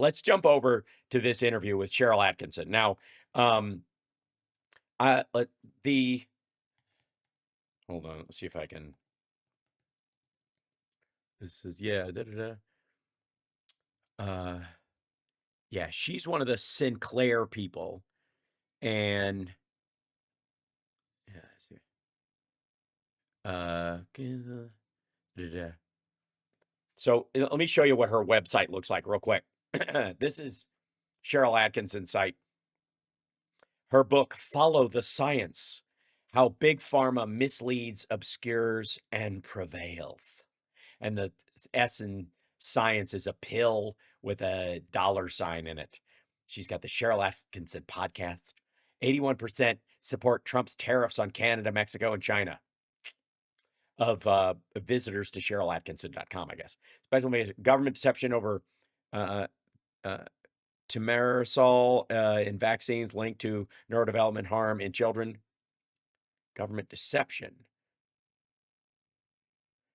let's jump over to this interview with Sheryl Atkinson. Now, um, I let the hold on. Let's see if I can. This is yeah. Da, da, da. Uh, yeah, she's one of the Sinclair people, and yeah. Let's see. Da, da, da. So let me show you what her website looks like real quick. This is Sheryl Atkinson's site. Her book, Follow the Science: How Big Pharma Misleads, Obscures, and Prevails. And the S in science is a pill with a dollar sign in it. She's got the Sheryl Atkinson podcast. 81% support Trump's tariffs on Canada, Mexico, and China of visitors to SherylAtkinson.com, I guess. Especially government deception over uh, uh, Timerosol in vaccines linked to neurodevelopment harm in children. Government deception.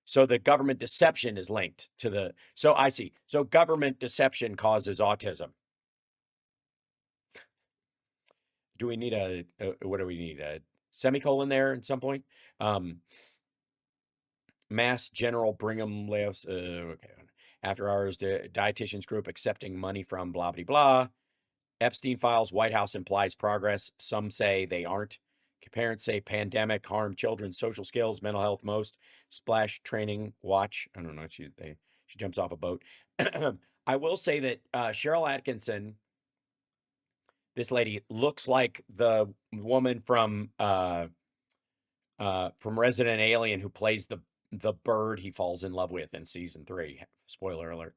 So the government deception is linked to the. So I see. So government deception causes autism. Do we need what do we need? A semicolon there at some point? Mass General Brigham layoffs. Okay. After hours, the dietitians group accepting money from blah, blah, blah. Epstein files, White House implies progress. Some say they aren't. Parents say pandemic harm children's social skills, mental health most. Splash training watch. I don't know. She jumps off a boat. I will say that Sheryl Atkinson, this lady, looks like the woman from Resident Alien who plays the bird he falls in love with in season 3. Spoiler alert.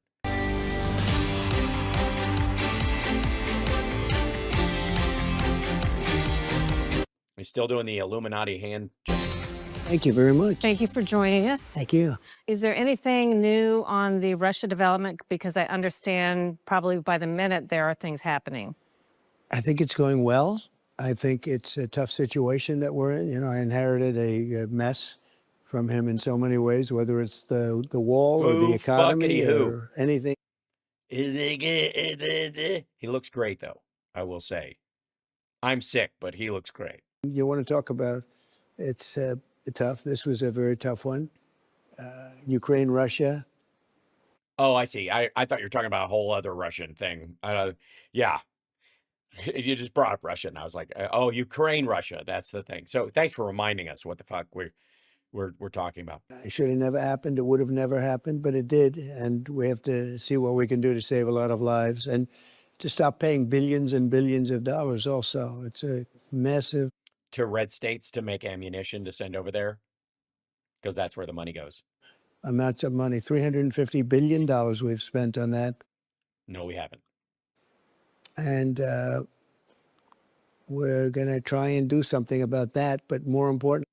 He's still doing the Illuminati hand gesture. Thank you very much. Thank you for joining us. Thank you. Is there anything new on the Russia development? Because I understand probably by the minute there are things happening. I think it's going well. I think it's a tough situation that we're in. You know, I inherited a mess from him in so many ways, whether it's the wall or the economy or anything. He looks great, though, I will say. I'm sick, but he looks great. You want to talk about it's tough. This was a very tough one. Ukraine, Russia. Oh, I see. I thought you were talking about a whole other Russian thing. Yeah. You just brought up Russia, and I was like, oh, Ukraine, Russia. That's the thing. So thanks for reminding us what the fuck we're talking about. It should have never happened. It would have never happened, but it did. And we have to see what we can do to save a lot of lives and to stop paying billions and billions of dollars also. It's a massive. To red states to make ammunition to send over there, because that's where the money goes. Amounts of money, $350 billion we've spent on that. No, we haven't. And we're going to try and do something about that. But more important.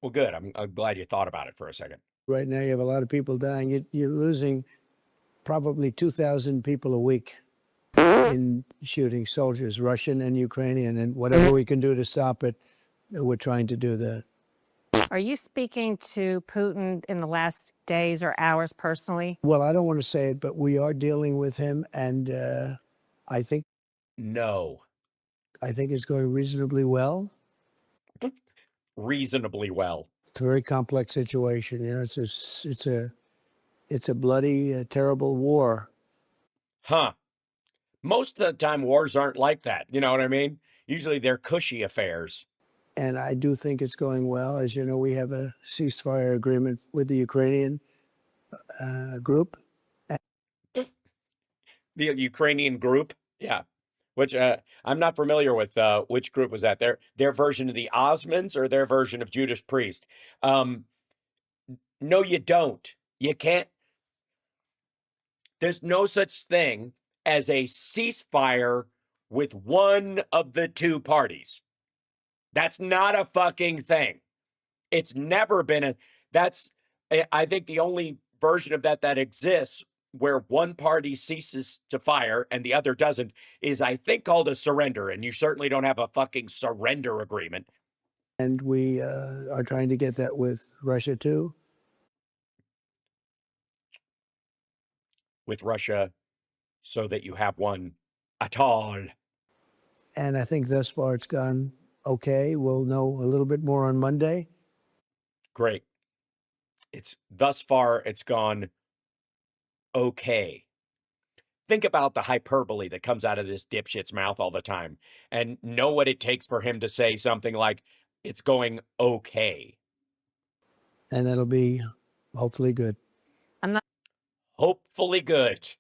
Well, good. I'm glad you thought about it for a second. Right now, you have a lot of people dying. You're losing probably 2,000 people a week in shooting soldiers, Russian and Ukrainian. And whatever we can do to stop it, we're trying to do that. Are you speaking to Putin in the last days or hours personally? Well, I don't want to say it, but we are dealing with him. And I think. No. I think it's going reasonably well. Reasonably well. It's a very complex situation. You know, it's a bloody, terrible war. Huh. Most of the time, wars aren't like that. You know what I mean? Usually they're cushy affairs. And I do think it's going well. As you know, we have a ceasefire agreement with the Ukrainian group. The Ukrainian group? Yeah. Which I'm not familiar with. Which group was that? Their version of the Osmonds or their version of Judas Priest? No, you don't. You can't. There's no such thing as a ceasefire with one of the two parties. That's not a fucking thing. It's never been I think the only version of that exists where one party ceases to fire and the other doesn't is, I think, called a surrender. And you certainly don't have a fucking surrender agreement. And we are trying to get that with Russia, too. With Russia. so that you have one at all. And I think thus far it's gone okay. We'll know a little bit more on Monday. Great. Thus far, it's gone okay. Think about the hyperbole that comes out of this dipshit's mouth all the time and know what it takes for him to say something like, it's going okay. And that'll be hopefully good. I'm not Hopefully good.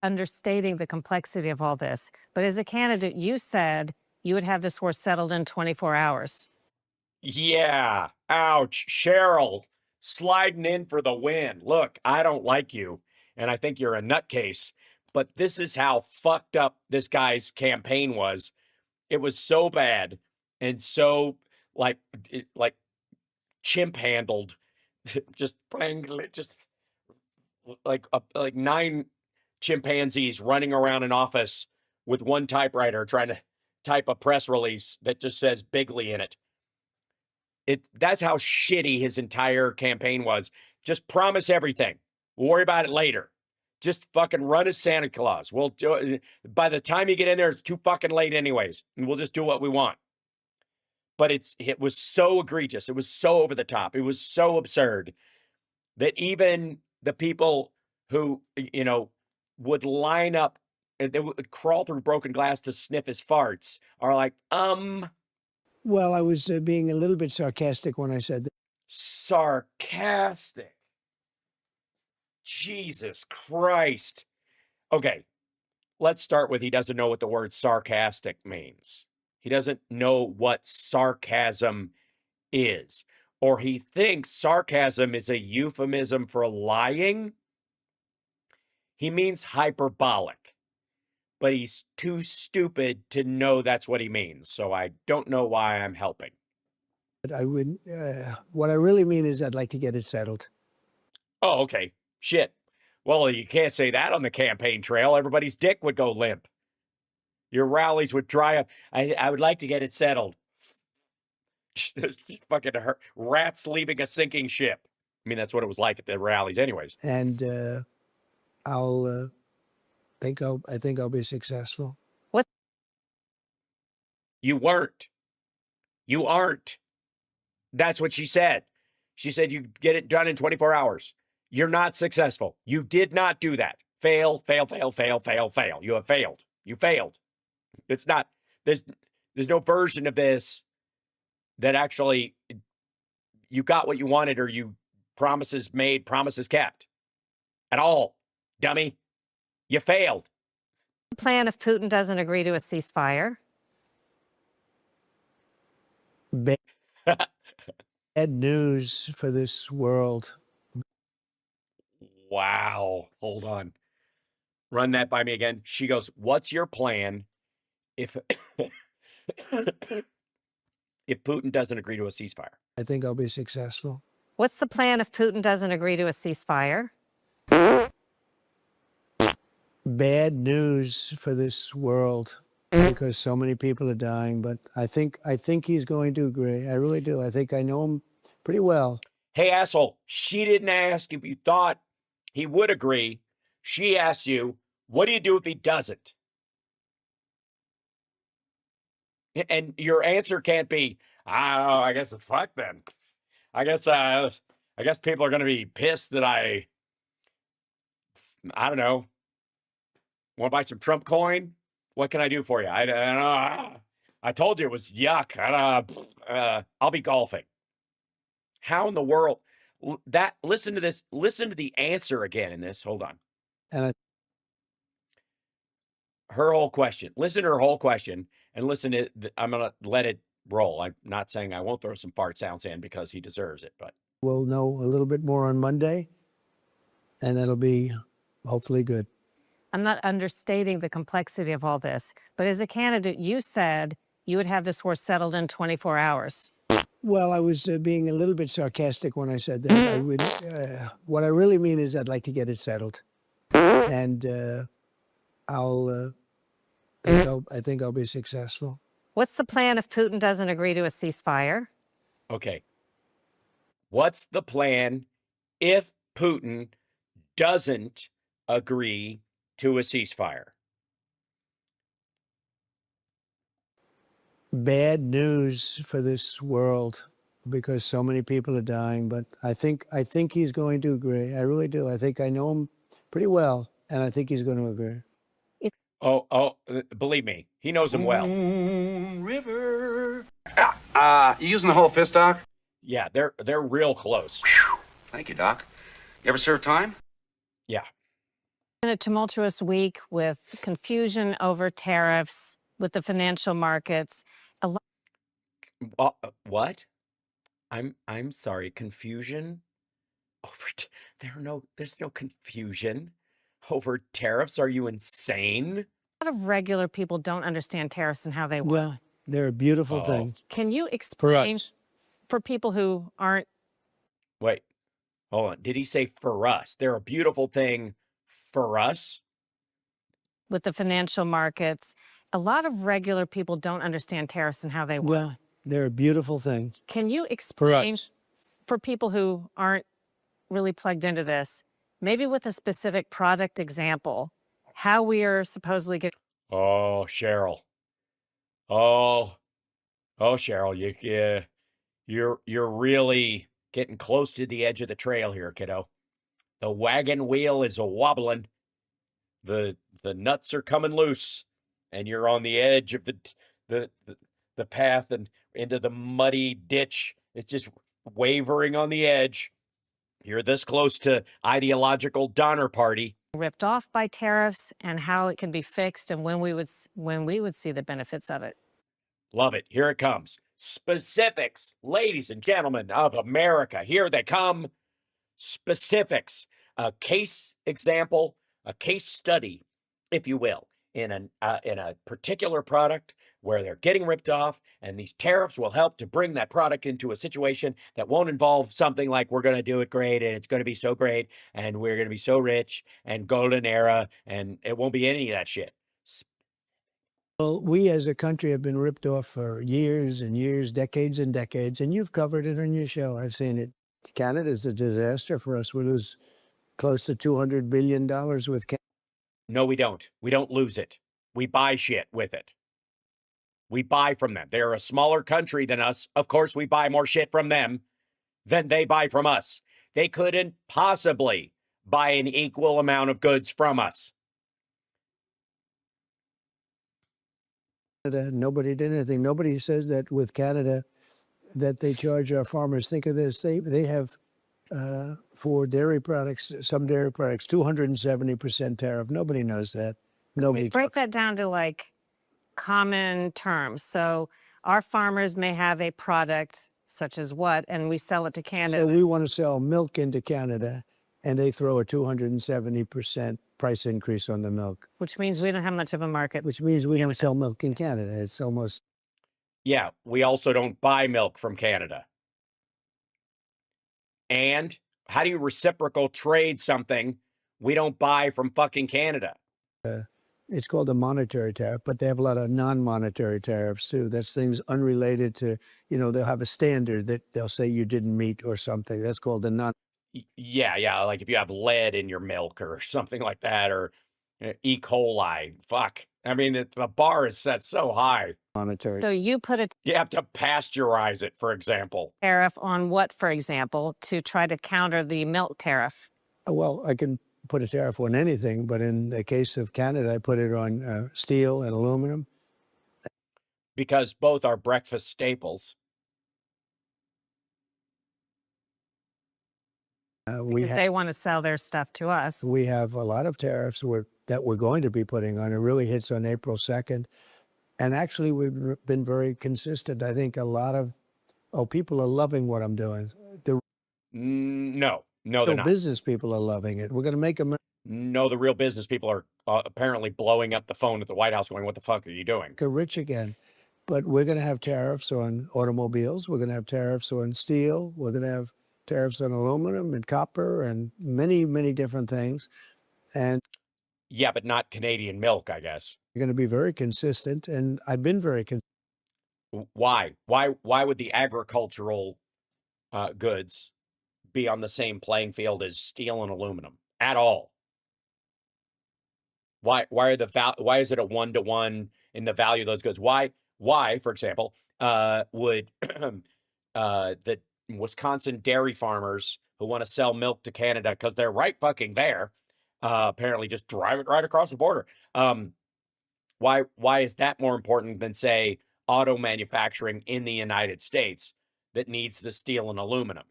understating the complexity of all this, but as a candidate, you said you would have this war settled in 24 hours. Yeah. Ouch. Sheryl, sliding in for the win. Look, I don't like you, and I think you're a nutcase, but this is how fucked up this guy's campaign was. It was so bad and so like chimp handled, just playing just like 9 chimpanzees running around an office with one typewriter trying to type a press release that just says Bigley in it. That's how shitty his entire campaign was. Just promise everything. We'll worry about it later. Just fucking run as Santa Claus. We'll do it. By the time you get in there, it's too fucking late anyways, and we'll just do what we want. But it was so egregious. It was so over the top. It was so absurd that even the people who, would line up and they would crawl through broken glass to sniff his farts are like, Well, I was being a little bit sarcastic when I said that. sarcastic. Jesus Christ. Okay, let's start with he doesn't know what the word sarcastic means. He doesn't know what sarcasm is. Or he thinks sarcasm is a euphemism for lying. He means hyperbolic, but he's too stupid to know that's what he means. So I don't know why I'm helping. I would. What I really mean is I'd like to get it settled. Oh, okay. Shit. Well, you can't say that on the campaign trail. Everybody's dick would go limp. Your rallies would dry up. I would like to get it settled. Fucking rats leaving a sinking ship. I mean, that's what it was like at the rallies anyways. And I think I'll be successful. You weren't. You aren't. That's what she said. She said you get it done in 24 hours. You're not successful. You did not do that. Fail, fail, fail, fail, fail, fail. You have failed. You failed. It's not, there's no version of this that actually you got what you wanted or you promises made, promises kept at all. Dummy. You failed. Plan if Putin doesn't agree to a ceasefire. Bad news for this world. Wow. Hold on. Run that by me again. She goes, what's your plan if if Putin doesn't agree to a ceasefire? I think I'll be successful. What's the plan if Putin doesn't agree to a ceasefire? Bad news for this world because so many people are dying. But I think he's going to agree. I really do. I think I know him pretty well. Hey, asshole, she didn't ask if you thought he would agree. She asked you, what do you do if he doesn't? And your answer can't be, I guess fuck then. I guess people are going to be pissed that I don't know, want to buy some Trump coin? What can I do for you? I don't know. I told you it was yuck. I'll be golfing. How in the world? Listen to this. Listen to the answer again in this. Hold on. And her whole question. Listen to her whole question and listen to, I'm going to let it roll. I'm not saying I won't throw some fart sounds in because he deserves it, but. we'll know a little bit more on Monday, and that'll be hopefully good. I'm not understating the complexity of all this, but as a candidate, you said you would have this war settled in 24 hours. Well, I was being a little bit sarcastic when I said that. I would. What I really mean is I'd like to get it settled, and I think I'll be successful. What's the plan if Putin doesn't agree to a ceasefire? Okay. What's the plan if Putin doesn't agree to a ceasefire. Bad news for this world because so many people are dying. But I think he's going to agree. I really do. I think I know him pretty well, and I think he's going to agree. Believe me, he knows him well. River. You using the whole fist, Doc? Yeah, they're real close. Thank you, Doc. You ever serve time? Yeah. In a tumultuous week with confusion over tariffs, with the financial markets. What? I'm sorry. Confusion over there's no confusion over tariffs. Are you insane? A lot of regular people don't understand tariffs and how they work. Well, they're a beautiful thing. Can you explain for people who aren't? Wait, hold on. Did he say for us? They're a beautiful thing for us? With the financial markets, a lot of regular people don't understand tariffs and how they work. Well, they're a beautiful thing. Can you explain for people who aren't really plugged into this, maybe with a specific product example, how we are supposedly getting? Oh, Sheryl. Oh, Sheryl, you're really getting close to the edge of the trail here, kiddo. The wagon wheel is a wobbling. The nuts are coming loose, and you're on the edge of the path and into the muddy ditch. It's just wavering on the edge. You're this close to ideological Donner Party. Ripped off by tariffs and how it can be fixed and when we would see the benefits of it. Love it. Here it comes. Specifics, ladies and gentlemen of America. Here they come. Specifics. A case example, a case study, if you will, in a particular product where they're getting ripped off, and these tariffs will help to bring that product into a situation that won't involve something like we're going to do it great, and it's going to be so great, and we're going to be so rich, and golden era, and it won't be any of that shit. Well, we as a country have been ripped off for years and years, decades and decades, and you've covered it on your show. I've seen it. Canada's a disaster for us. We lose close to $200 billion with Canada. No, we don't. We don't lose it. We buy shit with it. We buy from them. They're a smaller country than us. Of course, we buy more shit from them than they buy from us. They couldn't possibly buy an equal amount of goods from us. Nobody did anything. Nobody says that with Canada that they charge our farmers. Think of this. They have, for dairy products, some dairy products, 270% tariff. Nobody knows that. Nobody break that down to like common terms. So our farmers may have a product such as what, and we sell it to Canada. So we want to sell milk into Canada, and they throw a 270% price increase on the milk. Which means we don't have much of a market. Which means we don't sell milk in Canada. It's almost... Yeah, we also don't buy milk from Canada. And how do you reciprocal trade something we don't buy from fucking Canada? It's called a monetary tariff, but they have a lot of non-monetary tariffs too. That's things unrelated to, they'll have a standard that they'll say you didn't meet or something. That's called a non... Yeah, like if you have lead in your milk or something like that, or E. coli, fuck. I mean, the bar is set so high. Monetary. So you put a You have to pasteurize it, for example. tariff on what, for example, to try to counter the milk tariff? Well, I can put a tariff on anything, but in the case of Canada, I put it on steel and aluminum. Because both are breakfast staples. They want to sell their stuff to us. We have a lot of tariffs that we're going to be putting on. It really hits on April 2nd. And actually, we've been very consistent. I think a lot of people are loving what I'm doing. The No, they're not. business people are loving it. We're going to make them... No, the real business people are apparently blowing up the phone at the White House going, what the fuck are you doing? rich again. But we're going to have tariffs on automobiles. We're going to have tariffs on steel. We're going to have tariffs on aluminum and copper and many, many different things. And yeah, but not Canadian milk, I guess. we're going to be very consistent. And I've been very consistent. Why? Why would the agricultural goods be on the same playing field as steel and aluminum at all? Why are why is it a 1-to-1 in the value of those goods? Why, for example, would the Wisconsin dairy farmers who want to sell milk to Canada because they're right fucking there, apparently just drive it right across the border. Why is that more important than, say, auto manufacturing in the United States that needs the steel and aluminum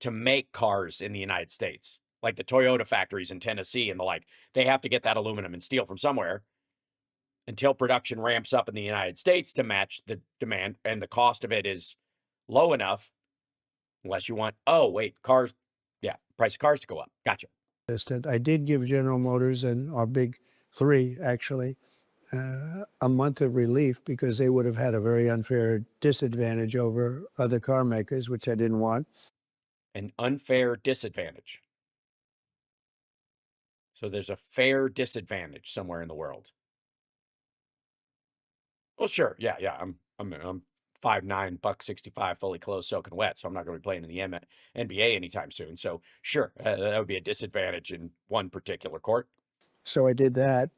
to make cars in the United States? Like the Toyota factories in Tennessee and the like, they have to get that aluminum and steel from somewhere until production ramps up in the United States to match the demand, and the cost of it is low enough, unless you want, oh, wait, cars, yeah, price of cars to go up. Gotcha. I did give General Motors and our big three, actually, a month of relief because they would have had a very unfair disadvantage over other car makers, which I didn't want. An unfair disadvantage. So there's a fair disadvantage somewhere in the world. Well, sure. Yeah. I'm 5'9", $165, fully clothed, soaking wet. So I'm not going to be playing in the NBA anytime soon. So sure, that would be a disadvantage in one particular court. So I did that.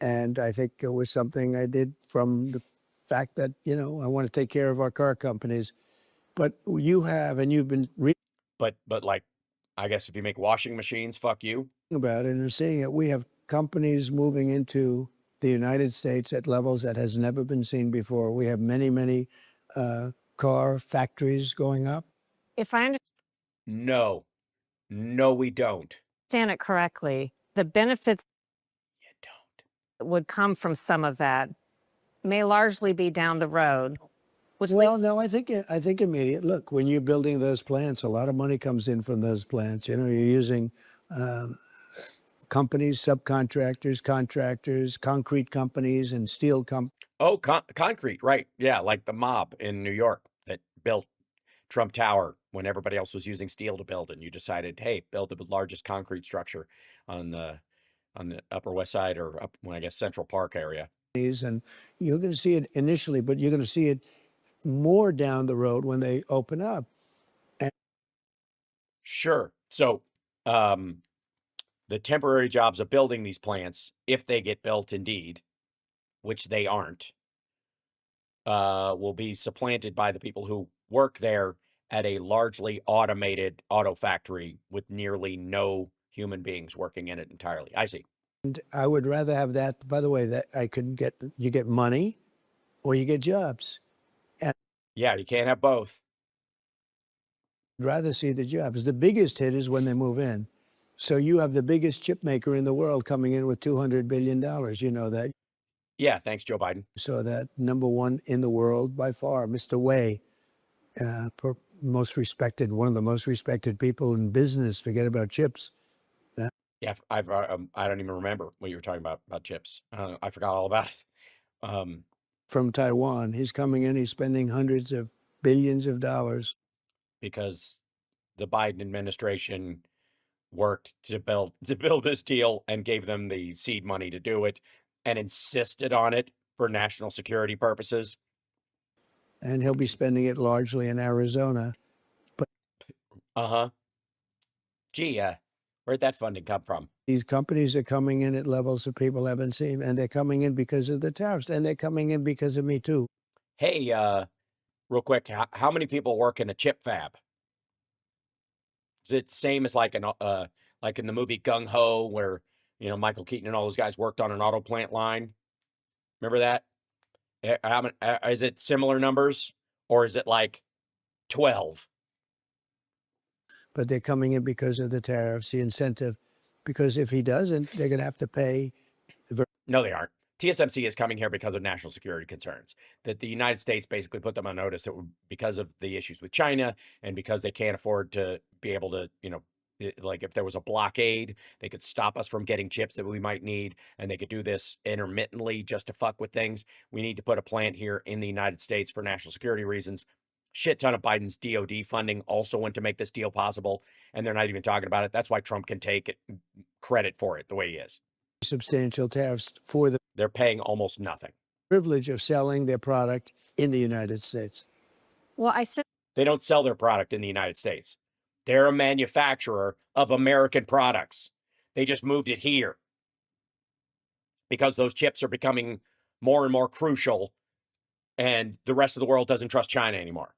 And I think it was something I did from the fact that, I want to take care of our car companies. But you have, and you've been reading But like, I guess if you make washing machines, fuck you. about it and seeing it, we have companies moving into the United States at levels that has never been seen before. We have many, many car factories going up. If I No, we don't. understand it correctly, the benefits You don't. that would come from some of that may largely be down the road, which Well, leads no, I think immediate. Look, when you're building those plants, a lot of money comes in from those plants. You're using companies, subcontractors, contractors, concrete companies, and steel companies. Oh, concrete, right. Yeah, like the mob in New York that built Trump Tower when everybody else was using steel to build, and you decided, hey, build the largest concrete structure on the Upper West Side, or up, well, I guess, Central Park area. And you're going to see it initially, but you're going to see it more down the road when they open up. Sure. So, the temporary jobs of building these plants, if they get built indeed, which they aren't, will be supplanted by the people who work there at a largely automated auto factory with nearly no human beings working in it entirely. I see. And I would rather have that, by the way, that you get money or you get jobs. And Yeah, you can't have both. I'd rather see the jobs. The biggest hit is when they move in. So you have the biggest chip maker in the world coming in with $200 billion. You know that. Yeah, thanks, Joe Biden. So that number one in the world by far, Mr. Wei, most respected, one of the most respected people in business. Forget about chips. Yeah, I don't even remember what you were talking about chips. I forgot all about it. From Taiwan, he's coming in. He's spending hundreds of billions of dollars because the Biden administration worked to build this deal and gave them the seed money to do it and insisted on it for national security purposes. And he'll be spending it largely in Arizona. But gee, where'd that funding come from? These companies are coming in at levels that people haven't seen, and they're coming in because of the tariffs, and they're coming in because of me too. Hey, real quick, how many people work in a chip fab? Is it the same as like like in the movie Gung Ho, where Michael Keaton and all those guys worked on an auto plant line? Remember that? Is it similar numbers, or is it like 12? But they're coming in because of the tariffs, the incentive. Because if he doesn't, they're going to have to pay. No, they aren't. TSMC is coming here because of national security concerns, that the United States basically put them on notice that because of the issues with China and because they can't afford to be able to, like if there was a blockade, they could stop us from getting chips that we might need, and they could do this intermittently just to fuck with things. We need to put a plant here in the United States for national security reasons. Shit ton of Biden's DOD funding also went to make this deal possible, and they're not even talking about it. That's why Trump can take credit for it the way he is. Substantial tariffs for the They're paying almost nothing. privilege of selling their product in the United States. well, I said They don't sell their product in the United States. They're a manufacturer of American products. They just moved it here. because those chips are becoming more and more crucial, and the rest of the world doesn't trust China anymore.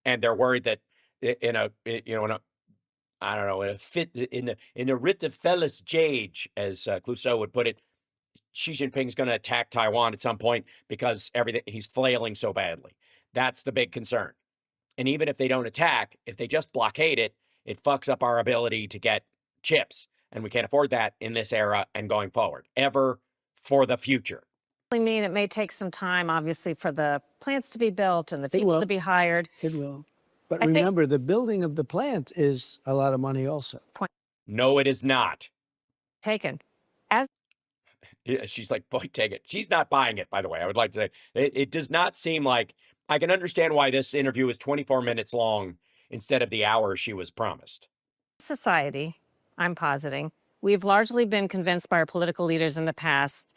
And they're worried that in a I don't know, in a writ of fellas jage, as Clouseau would put it, Xi Jinping's going to attack Taiwan at some point because he's flailing so badly. That's the big concern. And even if they don't attack, if they just blockade it, it fucks up our ability to get chips. And we can't afford that in this era and going forward, ever for the future. I mean, it may take some time, obviously, for the plants to be built and the It people will. to be hired. It will. But I think- remember, the building of the plant is a lot of money also. No, it is not. Taken. Yeah, she's like, boy, take it. She's not buying it, by the way. I would like to say it does not seem like I can understand why this interview is 24 minutes long instead of the hour she was promised. Society, I'm positing, we've largely been convinced by our political leaders in the past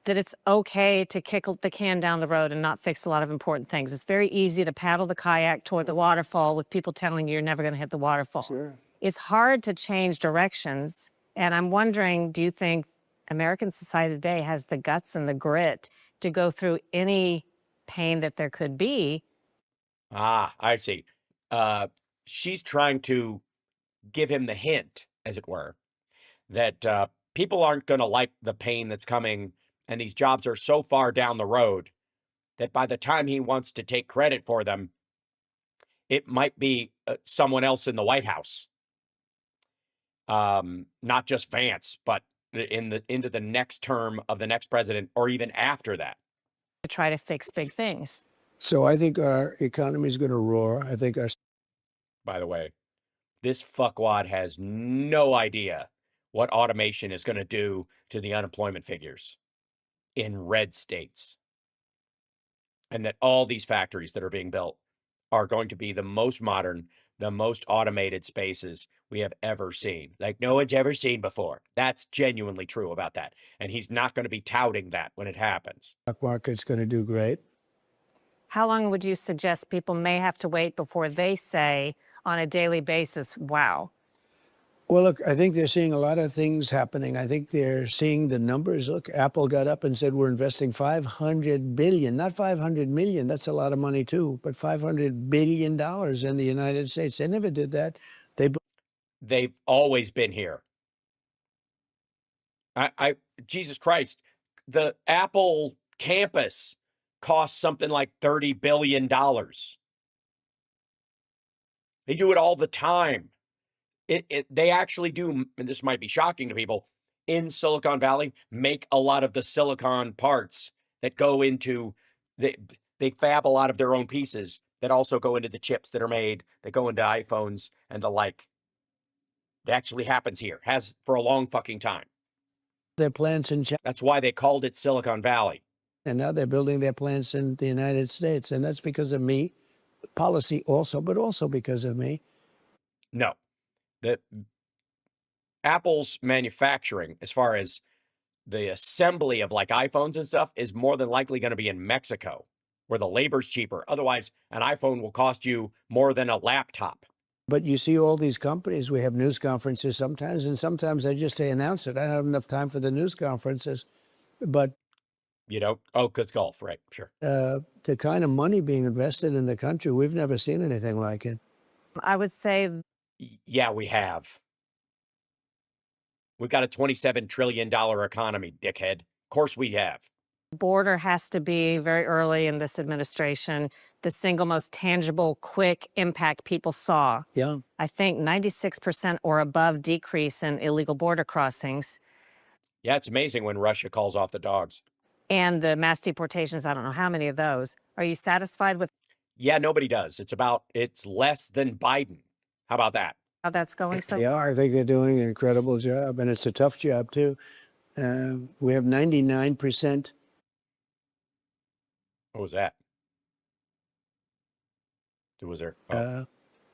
that it's okay to kick the can down the road and not fix a lot of important things. It's very easy to paddle the kayak toward the waterfall with people telling you you're never going to hit the waterfall. Sure. It's hard to change directions. And I'm wondering, do you think American society today has the guts and the grit to go through any pain that there could be? Ah, I see. She's trying to give him the hint, as it were, that people aren't going to like the pain that's coming, and these jobs are so far down the road that by the time he wants to take credit for them, it might be someone else in the White House. Not just Vance, but into the next term of the next president, or even after that. To try to fix big things. So I think our economy is going to roar. I think our By the way, this fuckwad has no idea what automation is going to do to the unemployment figures in red states. And that all these factories that are being built are going to be the most modern, the most automated spaces we have ever seen. Like no one's ever seen before. That's genuinely true about that. And he's not going to be touting that when it happens. stock market's going to do great. How long would you suggest people may have to wait before they say on a daily basis, wow? Well, look, I think they're seeing a lot of things happening. I think they're seeing the numbers. Look, Apple got up and said, we're investing $500 billion, not $500 million. That's a lot of money too, but $500 billion in the United States. They never did that. They've always been here. Jesus Christ, the Apple campus costs something like $30 billion. They do it all the time. They actually do, and this might be shocking to people, in Silicon Valley, make a lot of the silicon parts that go into, they fab a lot of their own pieces that also go into the chips that are made, that go into iPhones and the like. It actually happens here, has for a long fucking time. Their plants in China, That's why they called it Silicon Valley. and now they're building their plants in the United States. And that's because of me, policy also, but also because of me. No. The Apple's manufacturing, as far as the assembly of like iPhones and stuff, is more than likely going to be in Mexico, where the labor's cheaper. Otherwise, an iPhone will cost you more than a laptop. But you see all these companies, we have news conferences sometimes, and sometimes I just say, announce it. I don't have enough time for the news conferences. But You know, oh, good golf, right? Sure. the kind of money being invested in the country, we've never seen anything like it. I would say Yeah, we have. We've got a $27 trillion economy, dickhead. Of course we have. border has to be very early in this administration the single most tangible, quick impact people saw. Yeah. I think 96% or above decrease in illegal border crossings. Yeah, it's amazing when Russia calls off the dogs. And the mass deportations, I don't know how many of those. Are you satisfied with Yeah, nobody does. It's less than Biden. How about that? how that's going? So Yeah, I think they're doing an incredible job, and it's a tough job too. We have 99%. What was that? Was there? Oh.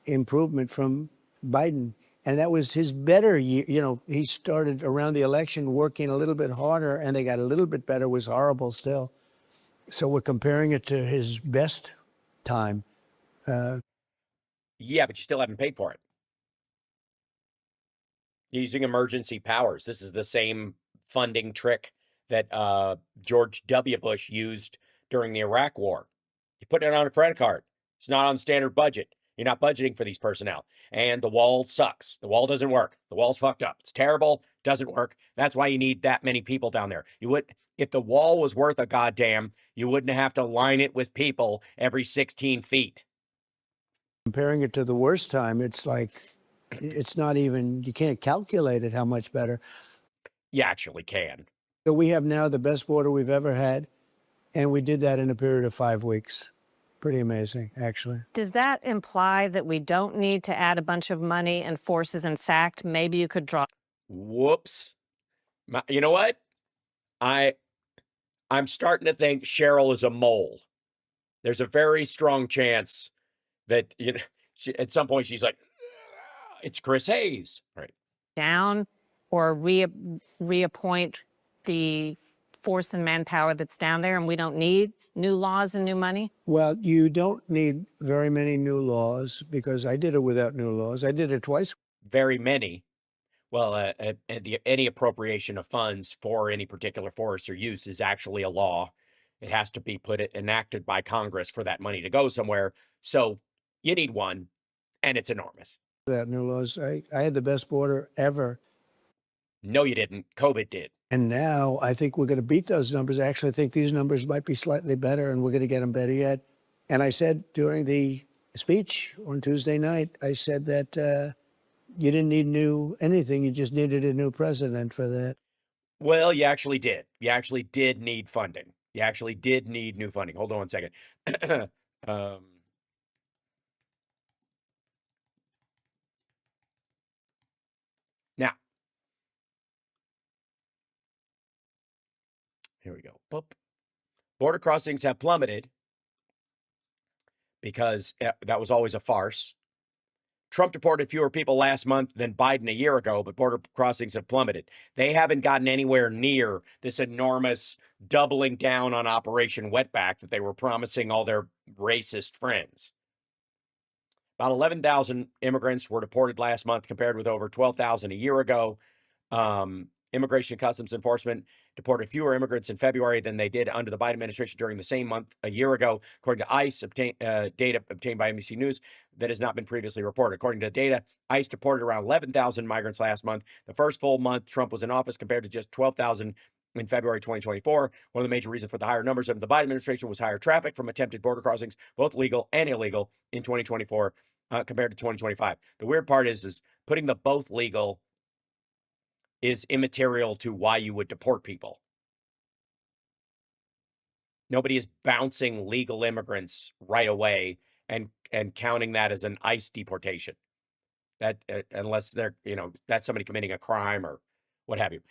Improvement from Biden. And that was his better year. You know, he started around the election working a little bit harder, and they got a little bit better. It was horrible still. So we're comparing it to his best time. Yeah, but you still haven't paid for it. You're using emergency powers. This is the same funding trick that George W. Bush used during the Iraq War. You put it on a credit card. It's not on standard budget. You're not budgeting for these personnel. And the wall sucks. The wall doesn't work. The wall's fucked up. It's terrible. Doesn't work. That's why you need that many people down there. You would, if the wall was worth a goddamn, you wouldn't have to line it with people every 16 feet. Comparing it to the worst time, it's like, it's not even, you can't calculate it how much better. You actually can. So we have now the best border we've ever had, and we did that in a period of 5 weeks. Pretty amazing, actually. Does that imply that we don't need to add a bunch of money and forces? In fact, maybe you could draw. Whoops. You know what? I'm starting to think Sheryl is a mole. There's a very strong chance that at some point she's like, it's Chris Hayes. Right. Down or reappoint the force and manpower that's down there, and we don't need new laws and new money? Well, you don't need very many new laws, because I did it without new laws. I did it twice. Very many. Well, any appropriation of funds for any particular force or use is actually a law. It has to be enacted by Congress for that money to go somewhere. So you need one, and it's enormous. Without new laws, I had the best border ever. No, you didn't. COVID did. And now I think we're going to beat those numbers. I actually think these numbers might be slightly better, and we're going to get them better yet. And I said during the speech on Tuesday night, I said that you didn't need anything. You just needed a new president for that. Well, you actually did. You actually did need funding. You actually did need new funding. Hold on one second. Now, here we go. Boop. Border crossings have plummeted because that was always a farce. Trump deported fewer people last month than Biden a year ago, but border crossings have plummeted. They haven't gotten anywhere near this enormous doubling down on Operation Wetback that they were promising all their racist friends. About 11,000 immigrants were deported last month, compared with over 12,000 a year ago. Immigration and Customs Enforcement deported fewer immigrants in February than they did under the Biden administration during the same month a year ago, according to ICE, data obtained by NBC News that has not been previously reported. According to data, ICE deported around 11,000 migrants last month, the first full month Trump was in office, compared to just 12,000 in February 2024. One of the major reasons for the higher numbers under the Biden administration was higher traffic from attempted border crossings, both legal and illegal, in 2024 compared to 2025. The weird part is putting the both legal is immaterial to why you would deport people. Nobody is bouncing legal immigrants right away and counting that as an ICE deportation. That unless they're, that's somebody committing a crime or what have you.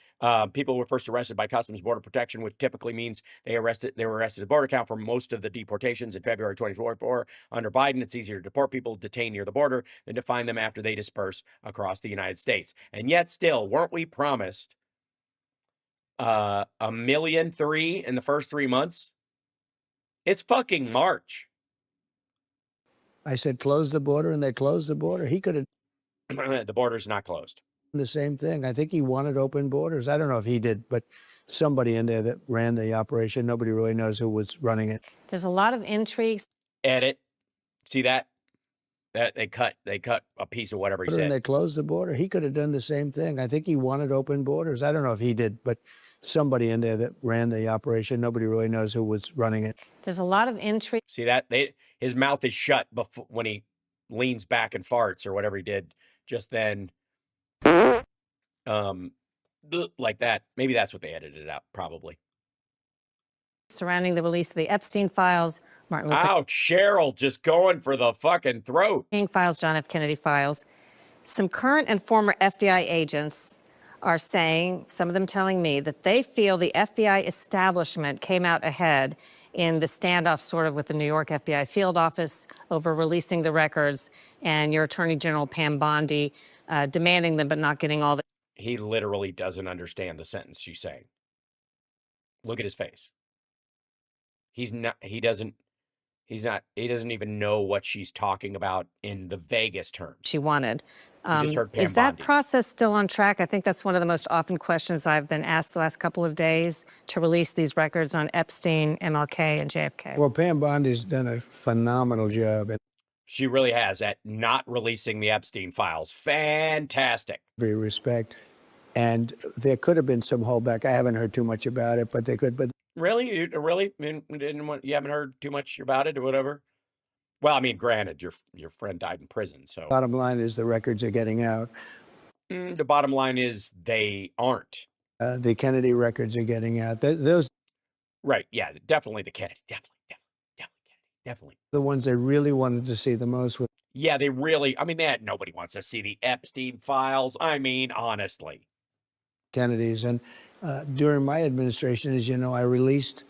People were first arrested by Customs Border Protection, which typically means they were arrested at border count for most of the deportations in February 2024. Under Biden, it's easier to deport people detained near the border than to find them after they disperse across the United States. And yet still, weren't we promised 1.3 million in the first 3 months? It's fucking March. I said, close the border, and they closed the border. He could have The border's not closed. the same thing. I think he wanted open borders. I don't know if he did, but somebody in there that ran the operation, nobody really knows who was running it. There's a lot of intrigues. Edit. See that? That they cut a piece of whatever he And said. they closed the border. He could have done the same thing. I think he wanted open borders. I don't know if he did, but somebody in there that ran the operation, nobody really knows who was running it. There's a lot of intrigue. See that? His mouth is shut before when he leans back and farts or whatever he did just then. Like that. Maybe that's what they edited out, probably. Surrounding the release of the Epstein files, Martin Luther Ouch, Sheryl just going for the fucking throat. King files, John F. Kennedy files. Some current and former FBI agents are saying, some of them telling me, that they feel the FBI establishment came out ahead in the standoff sort of with the New York FBI field office over releasing the records, and your Attorney General Pam Bondi demanding them but not getting all the. He literally doesn't understand the sentence she's saying. Look at his face. He doesn't. He doesn't even know what she's talking about in the vaguest terms. she wanted. He just heard Pam Is that Bondi. process still on track? I think that's one of the most often questions I've been asked the last couple of days, to release these records on Epstein, MLK, and JFK. Well, Pam Bondi's done a phenomenal job in She really has at not releasing the Epstein files. Fantastic. every respect. And there could have been some holdback. I haven't heard too much about it, but they could. But Really? Really? I mean, you haven't heard too much about it or whatever? Well, I mean, granted, your friend died in prison, so bottom line is the records are getting out. the bottom line is they aren't. The Kennedy records are getting out. Those Right. Yeah, definitely the Kennedy. Definitely. are the ones they really wanted to see the most with Yeah, I mean, nobody wants to see the Epstein files. I mean, honestly. Kennedys. And during my administration, as you know, I released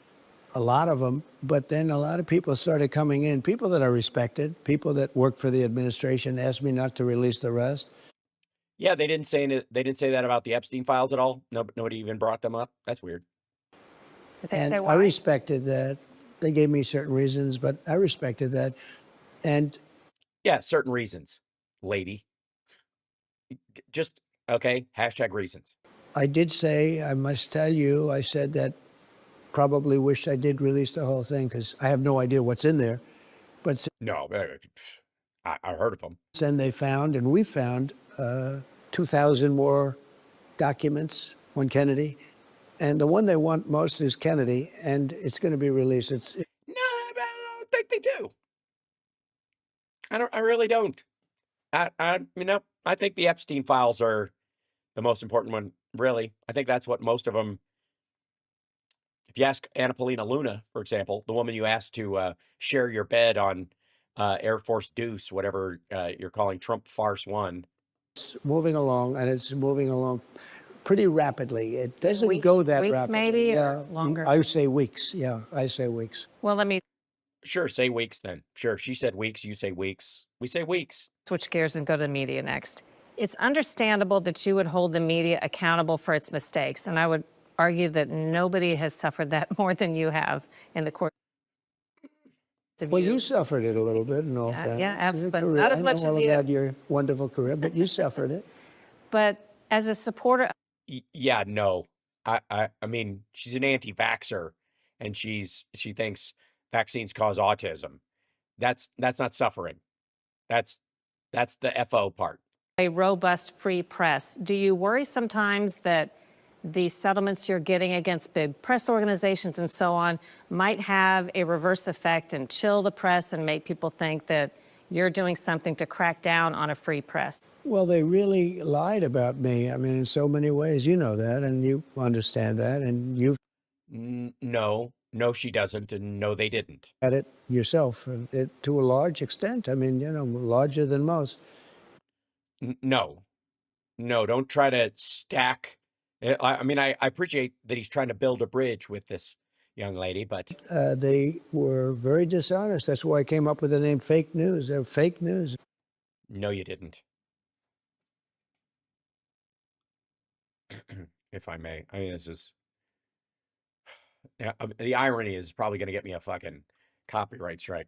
a lot of them, but then a lot of people started coming in, people that I respected, people that worked for the administration, asked me not to release the rest. Yeah, they didn't say that about the Epstein files at all. Nobody even brought them up. That's weird. Did they And say I why? respected that. They gave me certain reasons, but I respected that. And Yeah, certain reasons, lady. Just okay. #reasons. I did say, I must tell you, I said that probably wish I did release the whole thing because I have no idea what's in there. But No, I heard of them. then they found, and we found 2,000 more documents on Kennedy. And the one they want most is Kennedy, and it's going to be released. No, I don't think they do. I really don't. I think the Epstein files are the most important one, really. I think that's what most of them. If you ask Anna Paulina Luna, for example, the woman you asked to share your bed on Air Force Deuce, whatever you're calling Trump Farce 1. It's moving along, and it's moving along pretty rapidly. It doesn't Weeks- go that weeks rapidly. maybe, or longer? I say weeks. Yeah, I say weeks. Well, let me Sure, say weeks then. Sure, she said weeks, you say weeks. We say weeks. switch gears and go to the media next. It's understandable that you would hold the media accountable for its mistakes, and I would argue that nobody has suffered that more than you have in the course of Well, you suffered it a little bit, in all Yeah, fairness. yeah, Your absolutely, but career- not as I know much as all you. about your wonderful career, but you suffered it. But as a supporter Yeah, no. I mean, she's an anti-vaxxer, and she thinks vaccines cause autism. That's not suffering. That's the FO part. a robust free press, do you worry sometimes that the settlements you're getting against big press organizations and so on might have a reverse effect and chill the press and make people think that you're doing something to crack down on a free press? Well, they really lied about me. I mean, in so many ways. You know that, and you understand that, and you've No, she doesn't, and no, they didn't. had it yourself, and to a large extent. I mean, larger than most. No, don't try to stack. I mean, I appreciate that he's trying to build a bridge with this young lady, but They were very dishonest. That's why I came up with the name fake news. They're fake news. no, you didn't. If I may, I mean, this is. Yeah, the irony is probably going to get me a fucking copyright strike.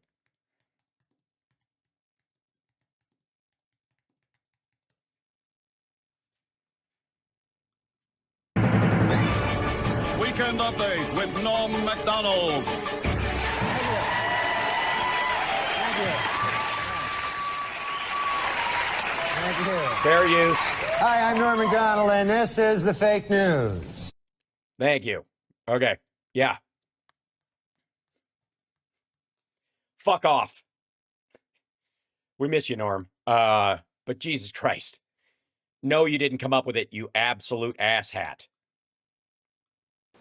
Weekend Update with Norm MacDonald. Thank you. Fair use. Hi, I'm Norm MacDonald, and this is the fake news. Thank you. Okay. Yeah. Fuck off. We miss you, Norm. But Jesus Christ. No, you didn't come up with it, you absolute asshat.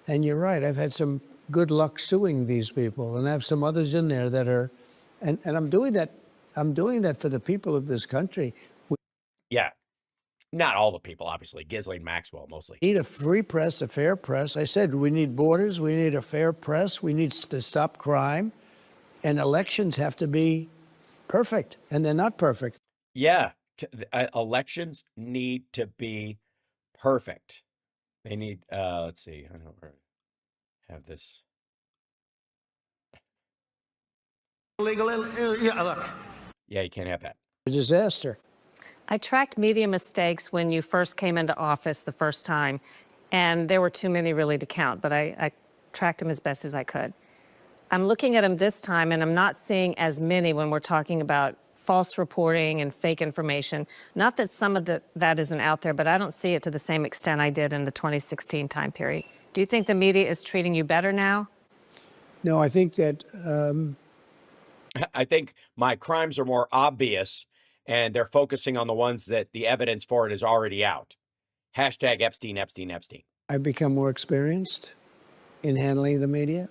And you're right. I've had some good luck suing these people, and I have some others in there that are, and I'm doing that. I'm doing that for the people of this country. We Yeah. Not all the people, obviously. Ghislaine Maxwell, mostly. need a free press, a fair press. I said we need borders. We need a fair press. We need to stop crime, and elections have to be perfect, and they're not perfect. Yeah. Elections need to be perfect. They need, let's see. I don't know where I have this. Yeah, you can't have that. A disaster. I tracked media mistakes when you first came into office the first time, and there were too many really to count, but I tracked them as best as I could. I'm looking at them this time, and I'm not seeing as many when we're talking about false reporting and fake information. Not that some of that isn't out there, but I don't see it to the same extent I did in the 2016 time period. Do you think the media is treating you better now? No, I think that I think my crimes are more obvious, and they're focusing on the ones that the evidence for it is already out. Hashtag Epstein, Epstein, Epstein. I've become more experienced in handling the media.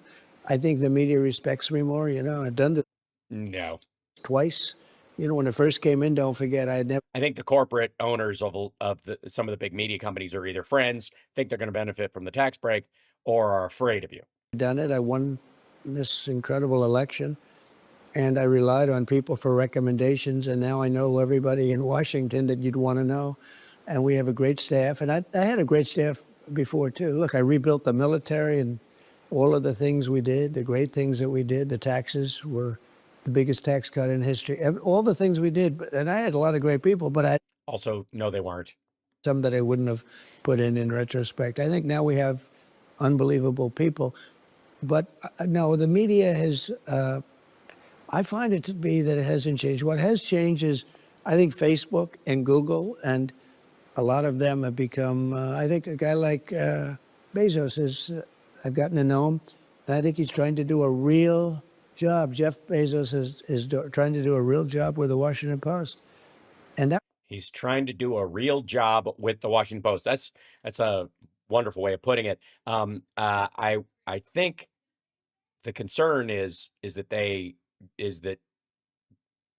I think the media respects me more. You know, I've done this No. twice. You know, when it first came in, don't forget, I had never I think the corporate owners of some of the big media companies are either friends, think they're going to benefit from the tax break, or are afraid of you. done it. I won this incredible election, and I relied on people for recommendations, and now I know everybody in Washington that you'd want to know. And we have a great staff, and I had a great staff before, too. Look, I rebuilt the military and all of the things we did, the great things that we did. The taxes were the biggest tax cut in history. All the things we did, and I had a lot of great people, but I Also, no, they weren't. some that I wouldn't have put in retrospect. I think now we have unbelievable people. But no, the media has, I find it to be that it hasn't changed. What has changed is, I think, Facebook and Google, and a lot of them have become, I think a guy like Bezos is, I've gotten to know him, and I think he's trying to do a real job. Jeff Bezos is trying to do a real job with the Washington Post. And that He's trying to do a real job with the Washington Post. That's a wonderful way of putting it. I think the concern is that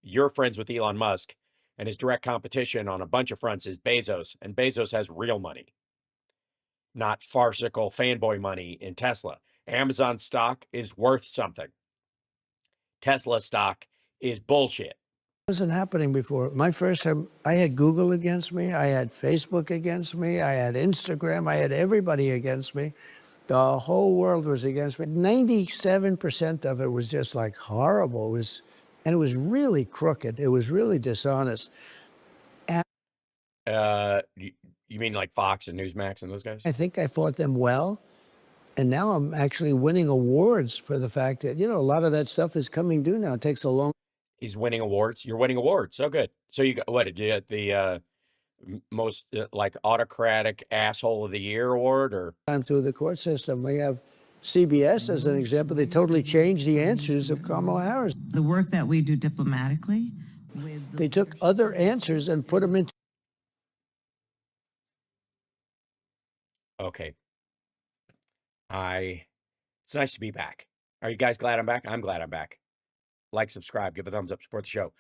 you're friends with Elon Musk, and his direct competition on a bunch of fronts is Bezos, and Bezos has real money, not farcical fanboy money in Tesla. Amazon stock is worth something. Tesla stock is bullshit. wasn't happening before. My first time, I had Google against me, I had Facebook against me, I had Instagram, I had everybody against me. The whole world was against me. 97% of it was just like horrible. And it was really crooked. It was really dishonest. You mean like Fox and Newsmax and those guys? I think I fought them well. And now I'm actually winning awards for the fact that, you know, a lot of that stuff is coming due now. It takes a long He's winning awards. You're winning awards. So good. So you got what? Did you get the most like autocratic asshole of the year award, or time through the court system. We have CBS as an example. They totally changed the answers of Kamala Harris. The work that we do diplomatically. They took other answers and put them into. okay? It's nice to be back. Are you guys glad I'm back? I'm glad I'm back. Like, subscribe, give a thumbs up, support the show.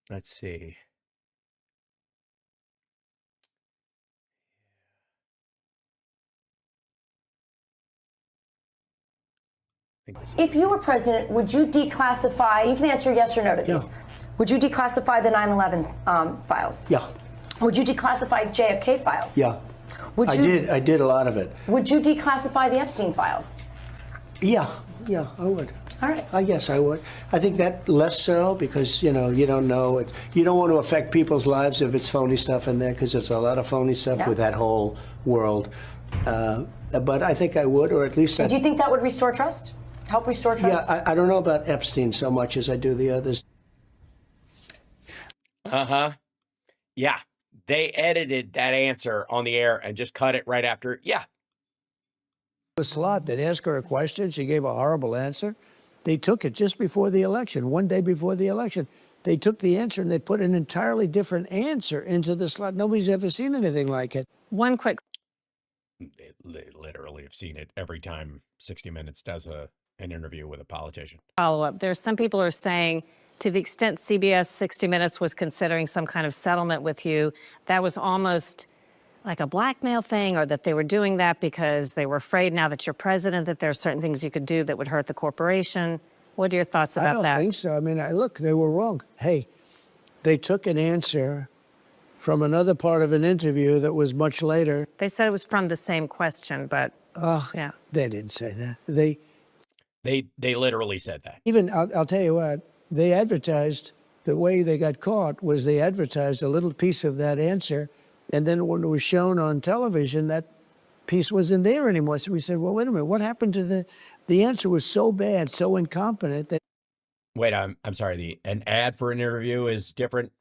Let's see. If you were president, would you declassify, you can answer yes or no to these. Yeah. Would you declassify the 9/11 files? Yeah, Would you declassify JFK files? yeah. Would you, I did a lot of it. Would you declassify the Epstein files? Yeah, I would. All right. I guess I would. I think that less so because, you know, you don't know it. You don't want to affect people's lives if it's phony stuff in there, because there's a lot of phony stuff Yeah. with that whole world. But I think I would, or at least Do you think that would restore trust? Help restore trust? Yeah, I don't know about Epstein so much as I do the others. Yeah, they edited that answer on the air and just cut it right after. Yeah. The slot, they'd ask her a question. She gave a horrible answer. They took it just before the election, one day before the election. They took the answer and they put an entirely different answer into the slot. Nobody's ever seen anything like it. One quick They literally have seen it every time 60 Minutes does an interview with a politician. follow-up. There's some people are saying, to the extent CBS 60 Minutes was considering some kind of settlement with you, that was almost like a blackmail thing, or that they were doing that because they were afraid now that you're president that there are certain things you could do that would hurt the corporation. What are your thoughts about I don't that? think so. I mean, look, they were wrong. Hey, They took an answer from another part of an interview that was much later. They said it was from the same question, but Oh, yeah. they didn't say that. They literally said that. Even, I'll tell you what, they advertised, the way they got caught was they advertised a little piece of that answer, and then when it was shown on television, that piece wasn't there anymore. So we said, well, wait a minute, what happened to the answer was so bad, so incompetent that. Wait, I'm sorry. An ad for an interview is different.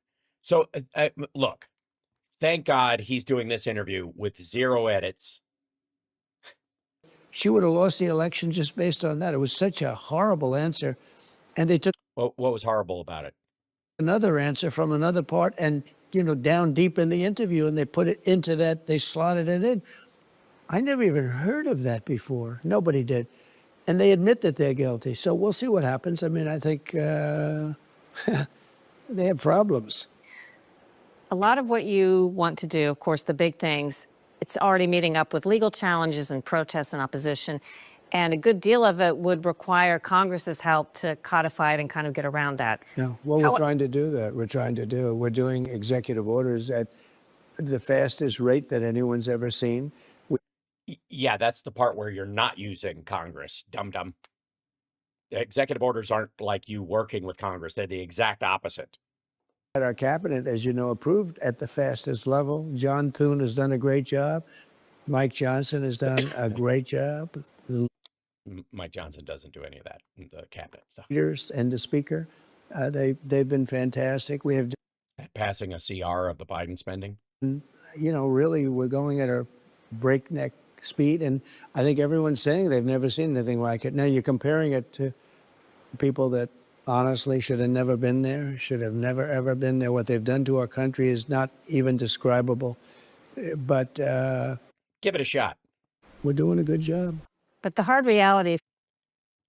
So look, thank God he's doing this interview with 0 edits. She would have lost the election just based on that. It was such a horrible answer. And they took What was horrible about it? another answer from another part and, down deep in the interview, and they put it into that, they slotted it in. I never even heard of that before. Nobody did. And they admit that they're guilty. So we'll see what happens. I mean, I think they have problems. A lot of what you want to do, of course, the big things, it's already meeting up with legal challenges and protests and opposition. And a good deal of it would require Congress's help to codify it and kind of get around that. Yeah, well, we're trying to do that. We're doing executive orders at the fastest rate that anyone's ever seen. Yeah, that's the part where you're not using Congress, dum-dum. Executive orders aren't like you working with Congress. They're the exact opposite. Our cabinet, as you know, approved at the fastest level. John Thune has done a great job. Mike Johnson has done a great job. Mike Johnson doesn't do any of that, the cabinet stuff. Leaders and the speaker, they've been fantastic. We have Passing a CR of the Biden spending. Really, we're going at a breakneck speed, and I think everyone's saying they've never seen anything like it. Now you're comparing it to people that honestly should have never been there, should have never, ever been there. What they've done to our country is not even describable. But give it a shot. We're doing a good job. But the hard reality, if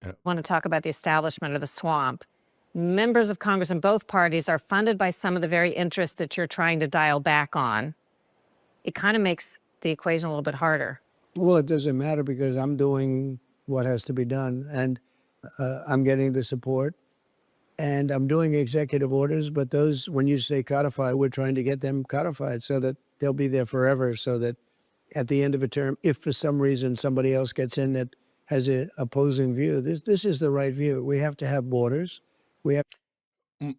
you want to talk about the establishment or the swamp, members of Congress in both parties are funded by some of the very interests that you're trying to dial back on. It kind of makes the equation a little bit harder. Well, it doesn't matter because I'm doing what has to be done, and I'm getting the support, and I'm doing executive orders. But those, when you say codified, we're trying to get them codified so that they'll be there forever, so that at the end of a term, if for some reason somebody else gets in that has an opposing view, this is the right view. We have to have borders. We have.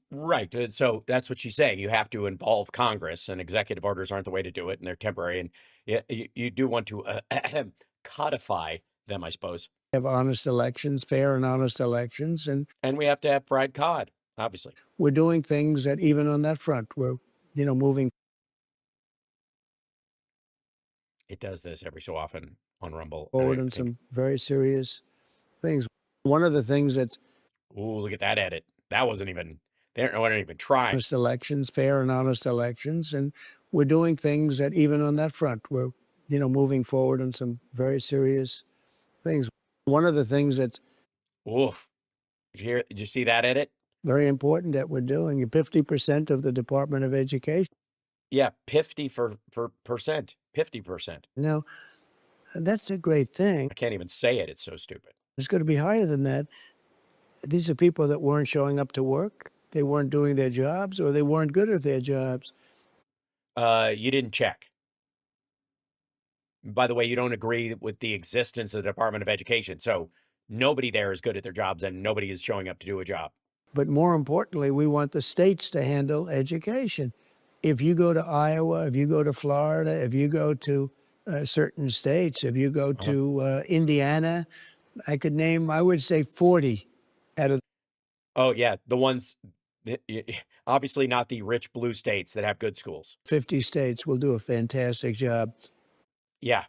Right. So that's what she's saying. You have to involve Congress, and executive orders aren't the way to do it, and they're temporary. And you do want to codify them, I suppose. Have honest elections, fair and honest elections. And we have to have fried cod, obviously. We're doing things that even on that front, we're, moving. It does this every so often on Rumble. Forward on some very serious things. One of the things that's. Ooh, look at that edit. That wasn't even. They weren't even trying. Honest elections, fair and honest elections, and we're doing things that even on that front, we're, moving forward on some very serious things. One of the things that's. Oof. Did you see that edit? Very important that we're doing 50% of the Department of Education. Yeah, 50%. 50%. Now, that's a great thing. I can't even say it. It's so stupid. It's going to be higher than that. These are people that weren't showing up to work. They weren't doing their jobs, or they weren't good at their jobs. You didn't check. By the way, you don't agree with the existence of the Department of Education. So nobody there is good at their jobs, and nobody is showing up to do a job. But more importantly, we want the states to handle education. If you go to Iowa, if you go to Florida, if you go to certain states, if you go to Indiana, I would say 40 out of. Oh, yeah. The ones, obviously not the rich blue states that have good schools. 50 states will do a fantastic job. Yeah.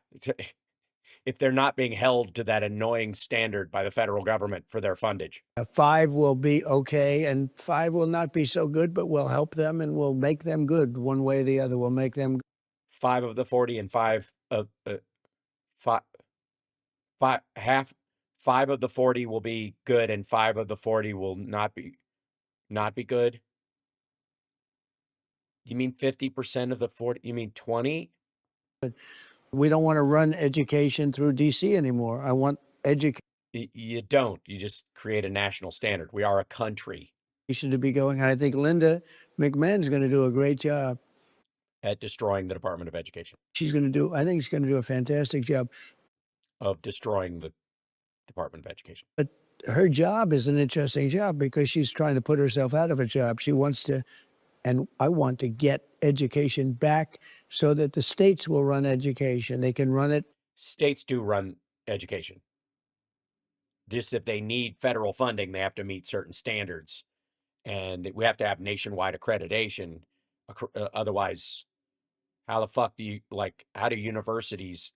If they're not being held to that annoying standard by the federal government for their fundage. 5 will be okay, and 5 will not be so good, but we'll help them and we'll make them good one way or the other. We'll make them. 5 of the 40 and 5 of half. 5 of the 40 will be good, and 5 of the 40 will not be good. You mean 50% of the 40? You mean 20? We don't want to run education through D.C. anymore. I want education. You don't. You just create a national standard. We are a country. to be going. And I think Linda McMahon's going to do a great job. At destroying the Department of Education, I think she's going to do a fantastic job. of destroying the Department of Education. But her job is an interesting job because she's trying to put herself out of a job. She wants to, and I want to get education back so that the states will run education. They can run it. States do run education. Just if they need federal funding, they have to meet certain standards. And we have to have nationwide accreditation. Otherwise, how the fuck do you, how do universities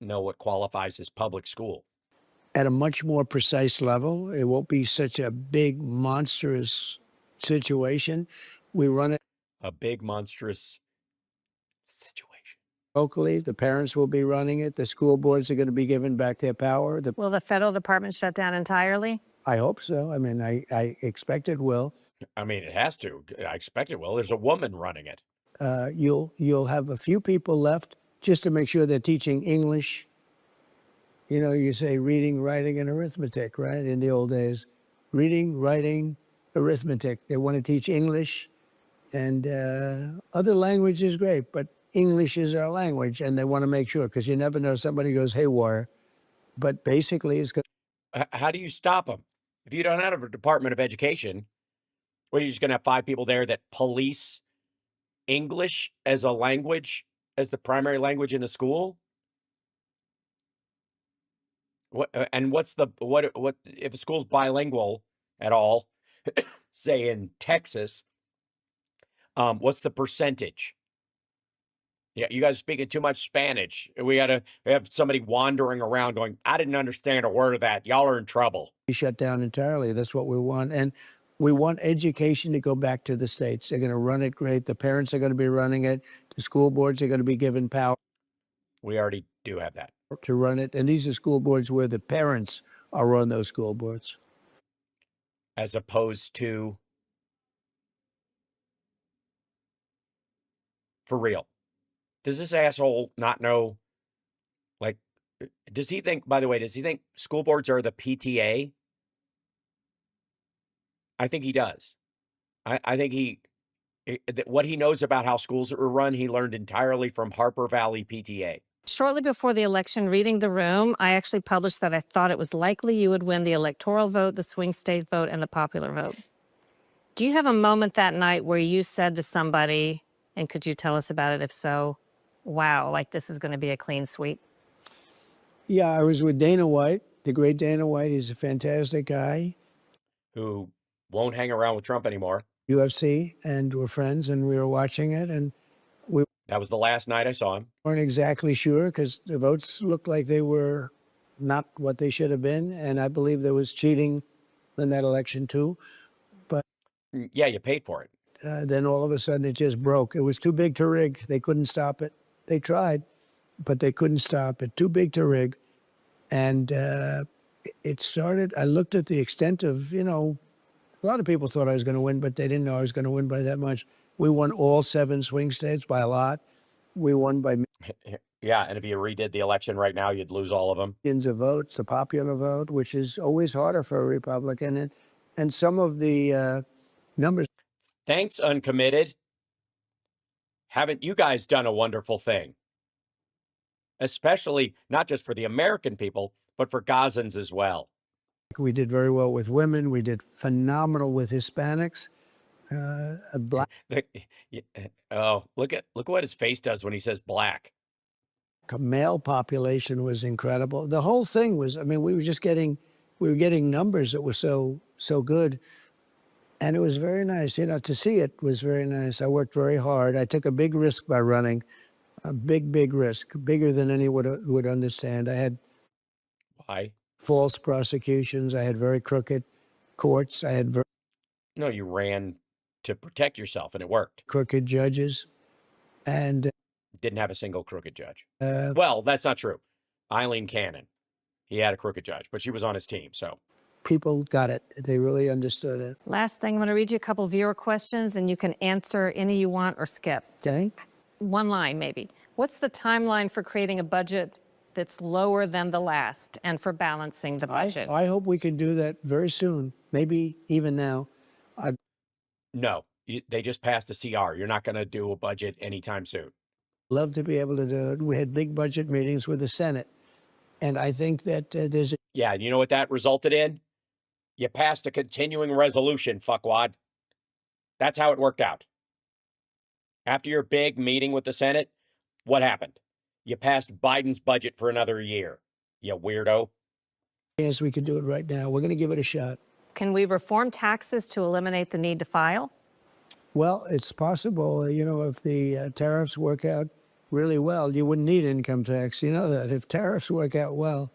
know what qualifies as public school? At a much more precise level. It won't be such a big, monstrous situation. We run it A big, monstrous situation. locally. The parents will be running it. The school boards are going to be given back their power. Will the federal department shut down entirely? I hope so. I mean, I expect it will. I mean, it has to. I expect it will. There's a woman running it. You'll have a few people left just to make sure they're teaching English. You know, you say reading, writing, and arithmetic, right? In the old days, reading, writing, arithmetic. They want to teach English, and other language is great, but English is our language, and they want to make sure because you never know, somebody goes haywire. But basically, it's good. How do you stop them? If you don't have a Department of Education, what, are you just going to have 5 people there that police English as a language, as the primary language in the school? What and what's the what if a school's bilingual at all, say in Texas, what's the percentage? Yeah, you guys are speaking too much Spanish. We have somebody wandering around going, I didn't understand a word of that. Y'all are in trouble. Be shut down entirely. That's what we want. And we want education to go back to the states. They're going to run it great. The parents are going to be running it. The school boards are going to be given power We already do have that. to run it. And these are school boards where the parents are on those school boards. As opposed to, for real, does this asshole not know, does he think, by the way, does he think school boards are the PTA? I think he does. I think what he knows about how schools are run, he learned entirely from Harper Valley PTA. Shortly before the election, reading the room, I actually published that I thought it was likely you would win the electoral vote, the swing state vote, and the popular vote. Do you have a moment that night where you said to somebody, and could you tell us about it if so, wow, like this is going to be a clean sweep? Yeah, I was with Dana White, the great Dana White. He's a fantastic guy. Who won't hang around with Trump anymore. UFC, and we're friends, and we were watching it, and That was the last night I saw him. weren't exactly sure because the votes looked like they were not what they should have been, and I believe there was cheating in that election too. Yeah, you paid for it. Then all of a sudden it just broke. It was too big to rig. They couldn't stop it. They tried, but they couldn't stop it. Too big to rig. And it started, I looked at the extent of, a lot of people thought I was going to win, but they didn't know I was going to win by that much. We won all 7 swing states by a lot. We won by Yeah, and if you redid the election right now, you'd lose all of them. millions of votes, the popular vote, which is always harder for a Republican. And some of the numbers. Thanks, Uncommitted. Haven't you guys done a wonderful thing? Especially not just for the American people, but for Gazans as well. We did very well with women. We did phenomenal with Hispanics. Black Oh, look at what his face does when he says black. male population was incredible. The whole thing was, I mean, we were getting numbers that were so good. And it was very nice, to see it was very nice. I worked very hard. I took a big risk by running, a big risk, bigger than anyone would understand. I had Why? false prosecutions. I had very crooked courts. I had very No, you ran to protect yourself, and it worked. crooked judges. And Didn't have a single crooked judge. Well, that's not true. Eileen Cannon, he had a crooked judge, but she was on his team, so. people got it. They really understood it. Last thing, I'm going to read you a couple viewer questions, and you can answer any you want or skip. Okay? One line, maybe. What's the timeline for creating a budget that's lower than the last and for balancing the budget? I hope we can do that very soon, maybe even now. No, they just passed a CR. You're not going to do a budget anytime soon. Love to be able to do it. We had big budget meetings with the Senate. And I think that there's Yeah, and you know what that resulted in? You passed a continuing resolution, fuckwad. That's how it worked out. After your big meeting with the Senate, what happened? You passed Biden's budget for another year, you weirdo. a chance we could do it right now. We're going to give it a shot. Can we reform taxes to eliminate the need to file? Well, it's possible, you know, if the tariffs work out really well, you wouldn't need income tax. You know that. If tariffs work out well.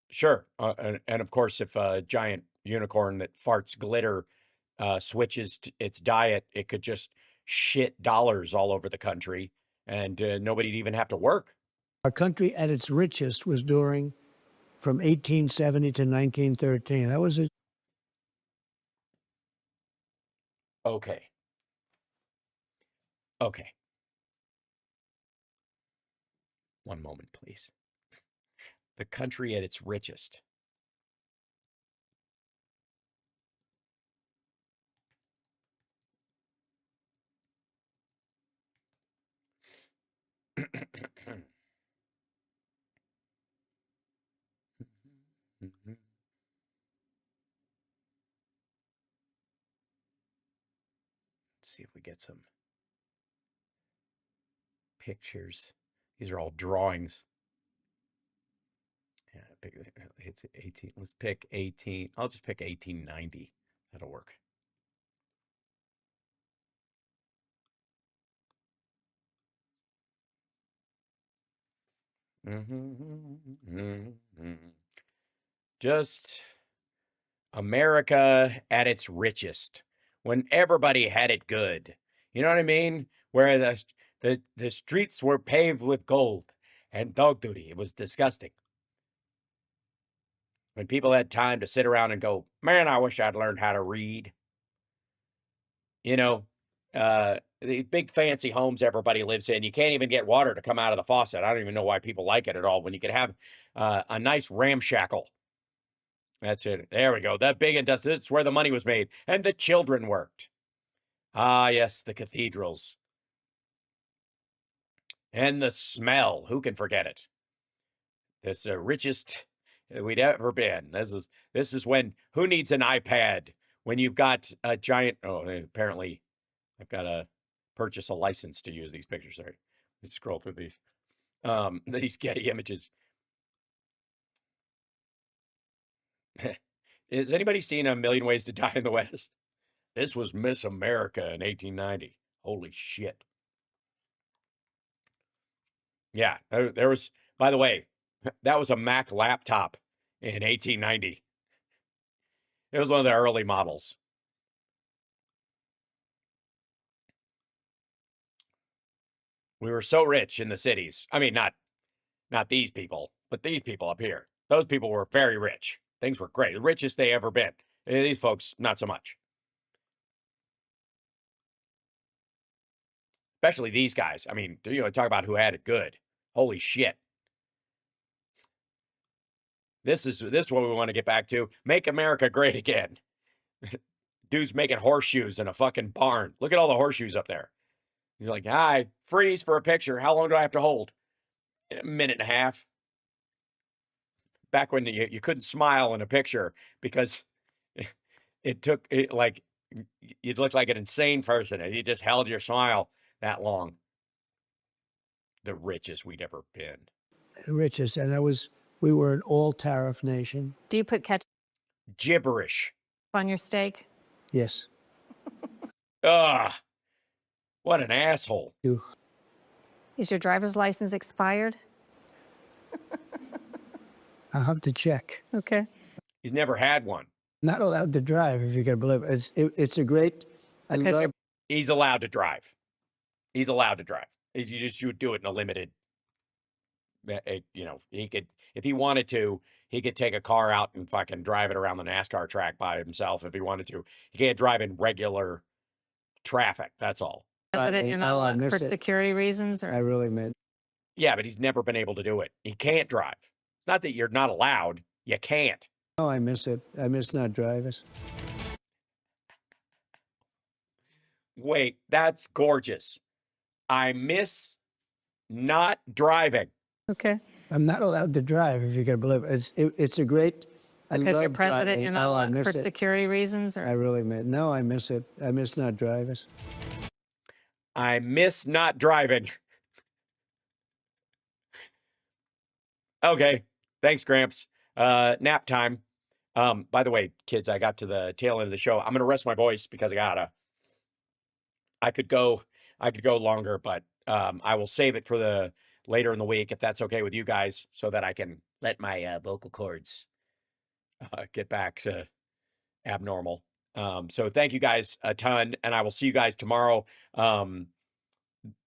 Sure. And of course, if a giant unicorn that farts glitter switches its diet, it could just shit dollars all over the country and nobody'd even have to work. Our country at its richest was during from 1870 to 1913. That was a Okay. Okay. One moment, please. The country at its richest. Let's see if we get some pictures. These are all drawings. Yeah, it's 18. Let's pick 18. I'll just pick 1890. That'll work. Just America at its richest, when everybody had it good. You know what I mean? Where the streets were paved with gold and dog duty. It was disgusting. When people had time to sit around and go, man, I wish I'd learned how to read. You know, the big fancy homes everybody lives in, you can't even get water to come out of the faucet. I don't even know why people like it at all when you could have a nice ramshackle. That's it. There we go. That big industrial, that's where the money was made. And the children worked. Ah, yes, the cathedrals. And the smell. Who can forget it? This the richest we'd ever been. This is when, who needs an iPad when you've got a giant, oh, apparently I've got to purchase a license to use these pictures. Sorry. Let's scroll through these Getty images. Has anybody seen A Million Ways to Die in the West? This was Miss America in 1890. Holy shit. Yeah, there was, by the way, that was a Mac laptop in 1890. It was one of the early models. We were so rich in the cities. I mean, not these people, but these people up here. Those people were very rich. Things were great. The richest they ever been. These folks, not so much. Especially these guys. I mean, you know, talk about who had it good. Holy shit. This is what we want to get back to. Make America great again. Dude's making horseshoes in a fucking barn. Look at all the horseshoes up there. He's like, hi, freeze for a picture. How long do I have to hold? A minute and a half. Back when you couldn't smile in a picture because it took, like, you'd look like an insane person and you just held your smile that long. The richest we'd ever been. richest, and we were an all-tariff nation. Do you put ketchup Gibberish. on your steak? Yes. Ugh. What an asshole. Is your driver's license expired? I'll have to check. Okay. He's never had one. Not allowed to drive, if you can believe it. It's a great. I love. He's allowed to drive. He's allowed to drive. You would do it in a limited. You know, he could, if he wanted to, he could take a car out and fucking drive it around the NASCAR track by himself if he wanted to. He can't drive in regular traffic. That's all. President, you're not allowed for security reasons, or I really meant. Yeah, but he's never been able to do it. He can't drive. Not that you're not allowed. You can't. Oh, I miss it. I miss not driving. Wait, that's gorgeous. I miss not driving. Okay. I'm not allowed to drive, if you can believe it. It's a great. I Because you're love president, driving. you're not Oh, I allowed miss for it. security reasons? I Or really miss. No, I miss it. I miss not driving. I miss not driving. Okay. Thanks, Gramps. Nap time. By the way, kids, I got to the tail end of the show. I'm gonna rest my voice because I could go longer, but I will save it for the later in the week if that's okay with you guys, so that I can let my vocal cords get back to abnormal. So thank you guys a ton, and I will see you guys tomorrow.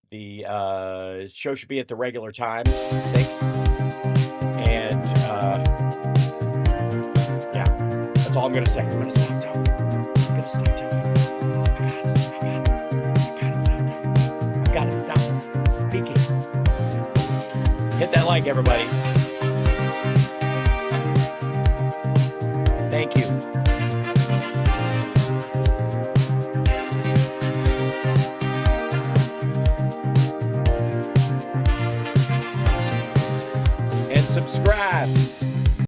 The show should be at the regular time, I think. And yeah, that's all I'm gonna say. I'm gonna stop talking. I'm gonna stop talking. I gotta stop speaking. Hit that like, everybody. Thank you. And subscribe.